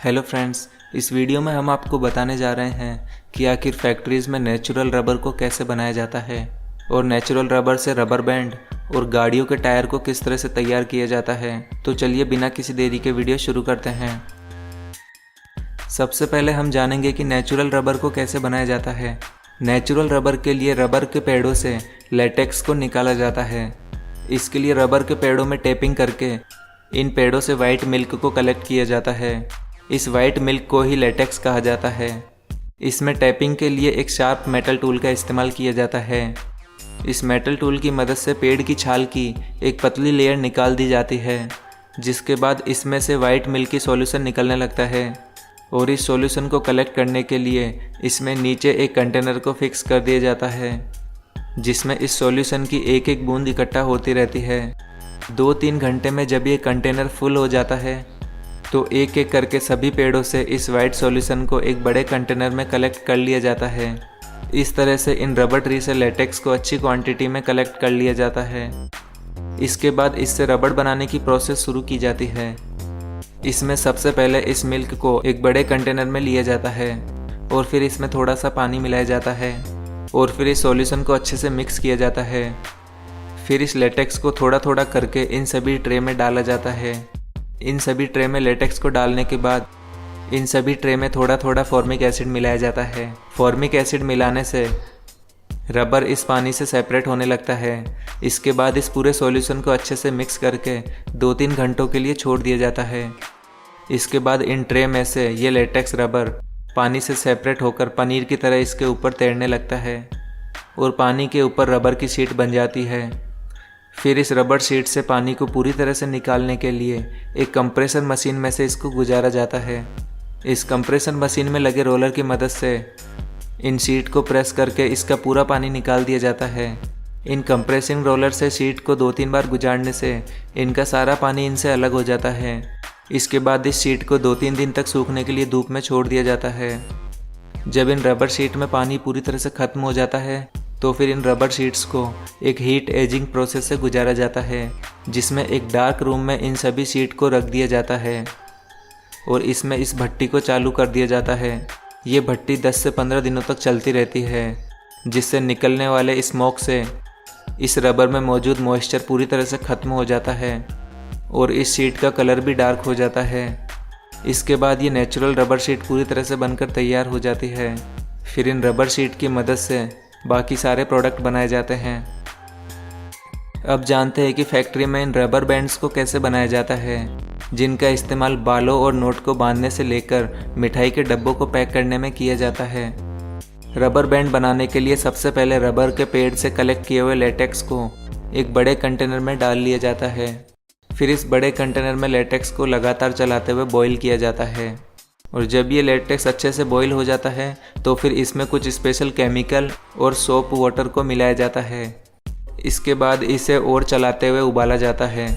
Hello friends, इस video में हम आपको बताने जा रहे हैं कि आखिर फैक्ट्रीज़ में नेचुरल रबर को कैसे बनाया जाता है और नेचुरल रबर से रबर बैंड और गाड़ियों के टायर को किस तरह से तैयार किया जाता है। तो चलिए बिना किसी देरी के वीडियो शुरू करते हैं। सबसे पहले हम जानेंगे कि नेचुरल रबर को कैसे बनाया जाता है। नेचुरल रबर के लिए रबर के पेड़ों से लेटेक्स को निकाला जाता है। इसके लिए रबर के पेड़ों में टेपिंग करके इन पेड़ों से वाइट मिल्क को कलेक्ट किया जाता है। इस वाइट मिल्क को ही लेटेक्स कहा जाता है। इसमें टैपिंग के लिए एक शार्प मेटल टूल का इस्तेमाल किया जाता है। इस मेटल टूल की मदद से पेड़ की छाल की एक पतली लेयर निकाल दी जाती है, जिसके बाद इसमें से वाइट मिल्क की सॉल्यूशन निकलने लगता है और इस सॉल्यूशन को कलेक्ट करने के लिए इसमें नीचे एक कंटेनर को फिक्स कर दिया जाता है, जिसमें इस सॉल्यूशन की एक एक बूंद इकट्ठा होती रहती है। 2-3 घंटे में जब ये कंटेनर फुल हो जाता है तो एक एक करके सभी पेड़ों से इस वाइट सॉल्यूशन को एक बड़े कंटेनर में कलेक्ट कर लिया जाता है। इस तरह से इन रबर ट्री से लेटेक्स को अच्छी क्वांटिटी में कलेक्ट कर लिया जाता है। इसके बाद इससे रबर बनाने की प्रोसेस शुरू की जाती है। इसमें सबसे पहले इस मिल्क को एक बड़े कंटेनर में लिया जाता है और फिर इसमें थोड़ा सा पानी मिलाया जाता है और फिर इस सॉल्यूशन को अच्छे से मिक्स किया जाता है। फिर इस लेटेक्स को थोड़ा थोड़ा करके इन सभी ट्रे में डाला जाता है। इन सभी ट्रे में लेटेक्स को डालने के बाद इन सभी ट्रे में थोड़ा थोड़ा फॉर्मिक एसिड मिलाया जाता है। फॉर्मिक एसिड मिलाने से रबर इस पानी से सेपरेट होने लगता है। इसके बाद इस पूरे सॉल्यूशन को अच्छे से मिक्स करके 2-3 घंटों के लिए छोड़ दिया जाता है। इसके बाद इन ट्रे में से ये लेटेक्स रबर पानी से सेपरेट होकर पनीर की तरह इसके ऊपर तैरने लगता है और पानी के ऊपर रबर की शीट बन जाती है। फिर इस रबर शीट से पानी को पूरी तरह से निकालने के लिए एक कंप्रेसर मशीन में से इसको गुजारा जाता है। इस कंप्रेसर मशीन में लगे रोलर की मदद से इन शीट को प्रेस करके इसका पूरा पानी निकाल दिया जाता है। इन कंप्रेसिंग रोलर से शीट को 2-3 बार गुजारने से इनका सारा पानी इनसे अलग हो जाता है। इसके बाद इस शीट को 2-3 दिन तक सूखने के लिए धूप में छोड़ दिया जाता है। जब इन रबर शीट में पानी पूरी तरह से ख़त्म हो जाता है तो फिर इन रबर शीट्स को एक हीट एजिंग प्रोसेस से गुजारा जाता है, जिसमें एक डार्क रूम में इन सभी शीट को रख दिया जाता है और इसमें इस भट्टी को चालू कर दिया जाता है। ये भट्टी 10 से 15 दिनों तक चलती रहती है, जिससे निकलने वाले स्मोक से इस रबर में मौजूद मॉइस्चर पूरी तरह से ख़त्म हो जाता है और इस शीट का कलर भी डार्क हो जाता है। इसके बाद ये नेचुरल रबर शीट पूरी तरह से बनकर तैयार हो जाती है। फिर इन रबर शीट की मदद से बाकी सारे प्रोडक्ट बनाए जाते हैं। अब जानते हैं कि फैक्ट्री में इन रबर बैंड्स को कैसे बनाया जाता है, जिनका इस्तेमाल बालों और नोट को बांधने से लेकर मिठाई के डब्बों को पैक करने में किया जाता है। रबर बैंड बनाने के लिए सबसे पहले रबर के पेड़ से कलेक्ट किए हुए लेटेक्स को एक बड़े कंटेनर में डाल लिया जाता है। फिर इस बड़े कंटेनर में लेटेक्स को लगातार चलाते हुए बॉईल किया जाता है और जब ये लेटेक्स अच्छे से बॉईल हो जाता है तो फिर इसमें कुछ स्पेशल केमिकल और सोप वाटर को मिलाया जाता है। इसके बाद इसे और चलाते हुए उबाला जाता है।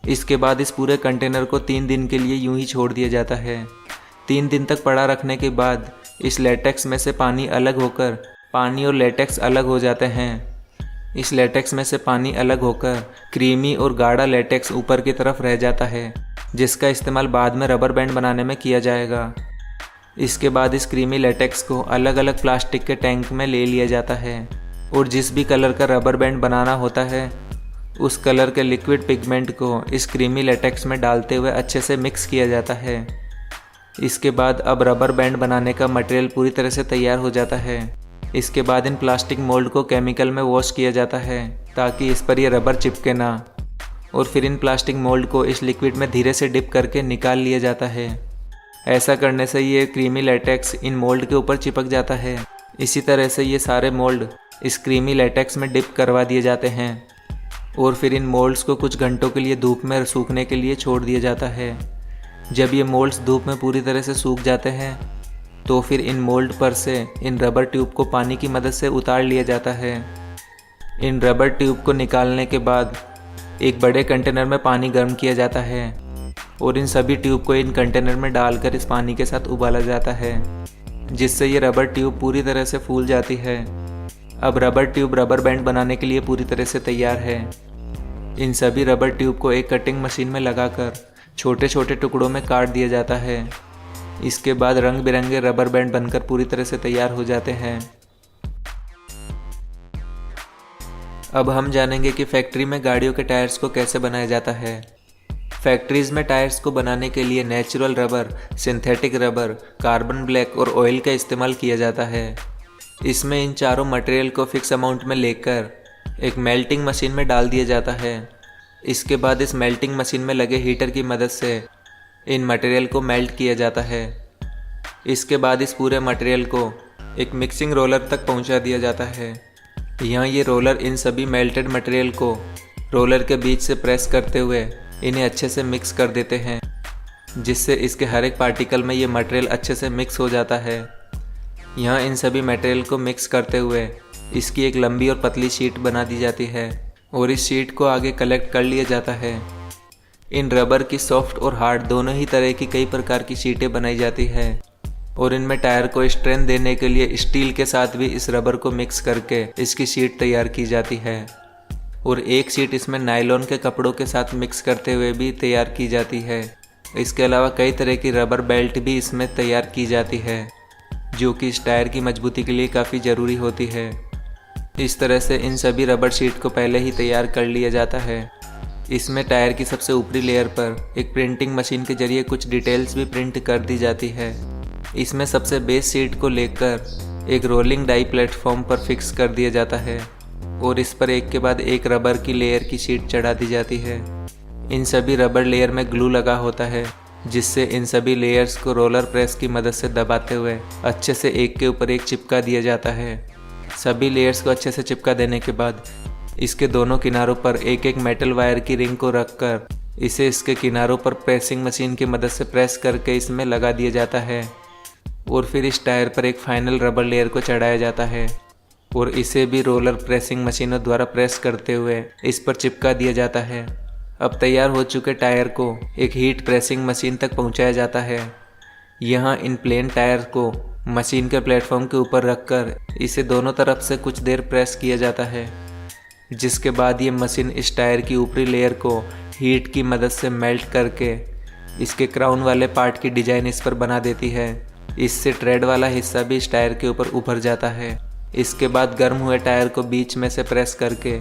इसके बाद इस पूरे कंटेनर को 3 दिन के लिए यूं ही छोड़ दिया जाता है। 3 दिन तक पड़ा रखने के बाद इस लेटेक्स में से पानी अलग होकर पानी और लेटेक्स अलग हो जाते हैं। इस लेटेक्स में से पानी अलग होकर क्रीमी और गाढ़ा लेटेक्स ऊपर की तरफ रह जाता है, जिसका इस्तेमाल बाद में रबर बैंड बनाने में किया जाएगा। इसके बाद इस क्रीमी लेटेक्स को अलग अलग प्लास्टिक के टैंक में ले लिया जाता है और जिस भी कलर का रबर बैंड बनाना होता है उस कलर के लिक्विड पिगमेंट को इस क्रीमी लेटेक्स में डालते हुए अच्छे से मिक्स किया जाता है। इसके बाद अब रबर बैंड बनाने का मटेरियल पूरी तरह से तैयार हो जाता है। इसके बाद इन प्लास्टिक मोल्ड को केमिकल में वॉश किया जाता है ताकि इस पर यह रबर चिपके ना, और फिर इन प्लास्टिक मोल्ड को इस लिक्विड में धीरे से डिप करके निकाल लिया जाता है। ऐसा करने से ये क्रीमी लेटेक्स इन मोल्ड के ऊपर चिपक जाता है। इसी तरह से ये सारे मोल्ड इस क्रीमी लेटेक्स में डिप करवा दिए जाते हैं और फिर इन मोल्ड्स को कुछ घंटों के लिए धूप में सूखने के लिए छोड़ दिया जाता है। जब ये मोल्ड्स धूप में पूरी तरह से सूख जाते हैं तो फिर इन मोल्ड पर से इन रबर ट्यूब को पानी की मदद से उतार लिया जाता है। इन रबर ट्यूब को निकालने के बाद एक बड़े कंटेनर में पानी गर्म किया जाता है और इन सभी ट्यूब को इन कंटेनर में डालकर इस पानी के साथ उबाला जाता है, जिससे ये रबर ट्यूब पूरी तरह से फूल जाती है। अब रबर ट्यूब रबर बैंड बनाने के लिए पूरी तरह से तैयार है। इन सभी रबर ट्यूब को एक कटिंग मशीन में लगाकर छोटे छोटे टुकड़ों में काट दिया जाता है इसके बाद रंग बिरंगे रबर बैंड बनकर पूरी तरह से तैयार हो जाते हैं। अब हम जानेंगे कि फैक्ट्री में गाड़ियों के टायर्स को कैसे बनाया जाता है। फैक्ट्रीज में टायर्स को बनाने के लिए natural rubber, synthetic rubber, carbon black और ऑयल का इस्तेमाल किया जाता है। इसमें इन चारों मटेरियल को फिक्स अमाउंट में लेकर एक मेल्टिंग मशीन में डाल दिया जाता है। इसके बाद इस मेल्टिंग मशीन में लगे हीटर की मदद से इन मटेरियल को मेल्ट किया जाता है। इसके बाद इस पूरे मटेरियल को एक मिक्सिंग रोलर तक पहुंचा दिया जाता है। यहाँ ये रोलर इन सभी मेल्टेड मटेरियल को रोलर के बीच से प्रेस करते हुए इन्हें अच्छे से मिक्स कर देते हैं, जिससे इसके हर एक पार्टिकल में ये मटेरियल अच्छे से मिक्स हो जाता है। यहाँ इन सभी मटेरियल को मिक्स करते हुए इसकी एक लंबी और पतली शीट बना दी जाती है और इस शीट को आगे कलेक्ट कर लिया जाता है। इन रबर की सॉफ्ट और हार्ड दोनों ही तरह की कई प्रकार की शीटें बनाई जाती है और इनमें टायर को स्ट्रेंथ देने के लिए स्टील के साथ भी इस रबर को मिक्स करके इसकी शीट तैयार की जाती है और एक शीट इसमें नायलॉन के कपड़ों के साथ मिक्स करते हुए भी तैयार की जाती है। इसके अलावा कई तरह की रबर बेल्ट भी इसमें तैयार की जाती है, जो कि इस टायर की मजबूती के लिए काफ़ी ज़रूरी होती है। इस तरह से इन सभी रबर शीट को पहले ही तैयार कर लिया जाता है। इसमें टायर की सबसे ऊपरी लेयर पर एक प्रिंटिंग मशीन के जरिए कुछ डिटेल्स भी प्रिंट कर दी जाती है। इसमें सबसे बेस शीट को लेकर एक रोलिंग डाई प्लेटफॉर्म पर फिक्स कर दिया जाता है और इस पर एक के बाद एक रबर की लेयर की शीट चढ़ा दी जाती है। इन सभी रबर लेयर में ग्लू लगा होता है, जिससे इन सभी लेयर्स को रोलर प्रेस की मदद से दबाते हुए अच्छे से एक के ऊपर एक चिपका दिया जाता है। सभी लेयर्स को अच्छे से चिपका देने के बाद इसके दोनों किनारों पर एक एक मेटल वायर की रिंग को रखकर इसे इसके किनारों पर प्रेसिंग मशीन की मदद से प्रेस करके इसमें लगा दिया जाता है और फिर इस टायर पर एक फाइनल रबर लेयर को चढ़ाया जाता है और इसे भी रोलर प्रेसिंग मशीनों द्वारा प्रेस करते हुए इस पर चिपका दिया जाता है। अब तैयार हो चुके टायर को एक हीट प्रेसिंग मशीन तक पहुंचाया जाता है। यहाँ इन प्लेन टायर को मशीन के प्लेटफॉर्म के ऊपर रखकर इसे दोनों तरफ से कुछ देर प्रेस किया जाता है, जिसके बाद ये मशीन इस टायर की ऊपरी लेयर को हीट की मदद से मेल्ट करके इसके क्राउन वाले पार्ट की डिजाइन इस पर बना देती है। इससे ट्रेड वाला हिस्सा भी इस टायर के ऊपर उभर जाता है। इसके बाद गर्म हुए टायर को बीच में से प्रेस करके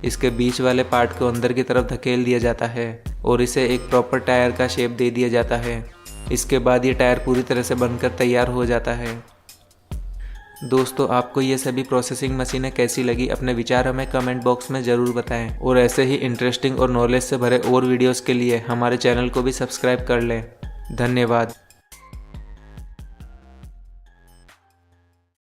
इसके बीच वाले पार्ट को अंदर की तरफ धकेल दिया जाता है और इसे एक प्रॉपर टायर का शेप दे दिया जाता है। इसके बाद ये टायर पूरी तरह से बनकर तैयार हो जाता है। दोस्तों, आपको ये सभी प्रोसेसिंग मशीनें कैसी लगी, अपने विचार हमें कमेंट बॉक्स में ज़रूर बताएं और ऐसे ही इंटरेस्टिंग और नॉलेज से भरे और वीडियोस के लिए हमारे चैनल को भी सब्सक्राइब कर लें। धन्यवाद।